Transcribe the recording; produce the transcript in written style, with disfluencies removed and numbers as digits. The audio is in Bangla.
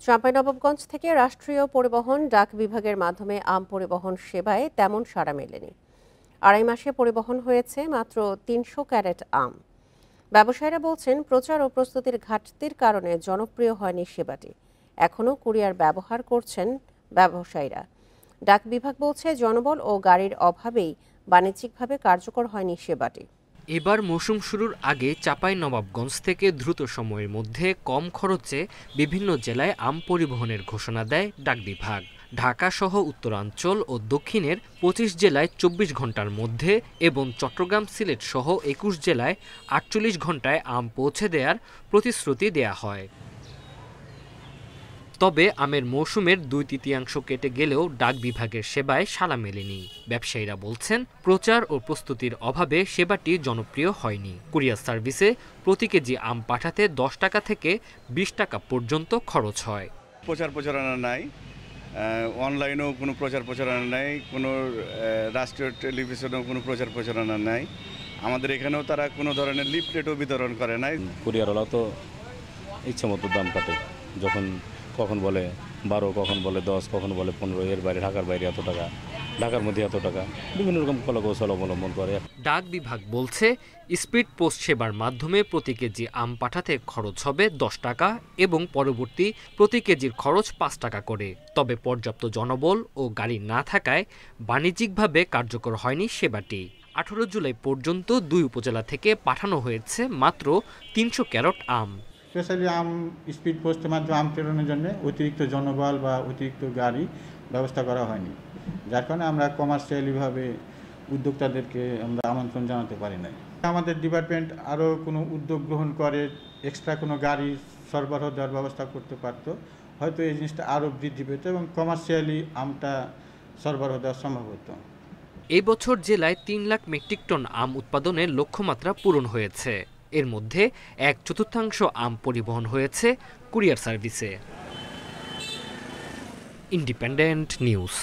চাঁপাইনবাবগঞ্জ থেকে রাষ্ট্রীয় পরিবহন ডাক বিভাগের মাধ্যমে আম পরিবহন সেবায় তেমন সাড়া মেলেনি। আড়াই মাসে পরিবহন হয়েছে মাত্র ৩০০ ক্যারেট আম। ব্যবসায়ীরা বলছেন, প্রচার ও প্রস্তুতির ঘাটতির কারণে জনপ্রিয় হয়নি সেবাটি। এখনও কুরিয়ার ব্যবহার করছেন ব্যবসায়ীরা। ডাক বিভাগ বলছে, জনবল ও গাড়ির অভাবেই বাণিজ্যিকভাবে কার্যকর হয়নি সেবাটি। এবার মৌসুম শুরুর আগে চাঁপাইনবাবগঞ্জ থেকে দ্রুত সময়ের মধ্যে কম খরচে বিভিন্ন জেলায় আম পরিবহনের ঘোষণা দেয় ডাক বিভাগ। ঢাকা সহ উত্তরাঞ্চল ও দক্ষিণের ২৫ জেলায় ২৪ ঘন্টার মধ্যে এবং চট্টগ্রাম, সিলেট সহ ২১ জেলায় ৪৮ ঘন্টায় আম পৌঁছে দেওয়ার প্রতিশ্রুতি দেয়া হয়। তবে আমের মৌসুমের ২/৩ কেটে গেলেও ডাক বিভাগের সেবায় সাড়া মেলেনি। ব্যবসায়ীরা বলছেন, প্রচার ও প্রস্তুতির অভাবে সেবাটি জনপ্রিয় হয়নি। কুরিয়ার সার্ভিসে প্রতি কেজি আম পাঠাতে ১০ টাকা থেকে ২০ টাকা পর্যন্ত খরচ হয়। প্রচারণা নাই, অনলাইনেও কোনো প্রচারণা নাই, কোনো রাষ্ট্রীয় টেলিভিশনেও কোনো প্রচারণা নাই। আমাদের এখানেও তারা কোনো ধরনের লিফলেটও বিতরণ করে নাই। কুরিয়ারওয়ালা তো ইচ্ছে মতো দাম কাটে, কখন বলে ১২, কখন বলে ১০, কখন বলে ১৫, এর বাইরে ঢাকার বাইরে এত টাকা, ঢাকার মধ্যে এত টাকা, বিভিন্ন রকম কলাকৌশল অবলম্বন করে। ডাক বিভাগ বলছে, স্পিড পোস্ট সেবার মাধ্যমে প্রতি কেজি আম পাঠাতে খরচ হবে ১০ টাকা এবং পরবর্তী প্রতি কেজির খরচ ৫ টাকা করে। তবে পর্যাপ্ত জনবল ও গাড়ি না থাকায় বাণিজ্যিকভাবে কার্যকর হয়নি সেবাটি। ১৮ জুলাই পর্যন্ত ২ উপজেলা থেকে পাঠানো হয়েছে মাত্র ৩০০ ক্যারেট আম। স্পেশালি আম স্পিড পোস্টের মাধ্যমে আম প্রেরণের জন্য অতিরিক্ত জনবল বা অতিরিক্ত গাড়ি ব্যবস্থা করা হয়নি, যার কারণে আমরা কমার্শিয়ালিভাবে উদ্যোক্তাদেরকে আমরা আমন্ত্রণ জানাতে পারি নাই। আমাদের ডিপার্টমেন্ট আরও কোনো উদ্যোগ গ্রহণ করে এক্সট্রা কোনো গাড়ি সরবরাহ দেওয়ার ব্যবস্থা করতে পারত, হয়তো এই জিনিসটা আরও বৃদ্ধি পেত এবং কমার্শিয়ালি আমটা সরবরাহ দেওয়া সম্ভব হতো। এই বছর জেলায় ৩ লাখ মেট্রিক টন আম উৎপাদনের লক্ষ্যমাত্রা পূরণ হয়েছে। এর মধ্যে ১/৪ আম পরিবহন হয়েছে কুরিয়ার সার্ভিসে। Independent news.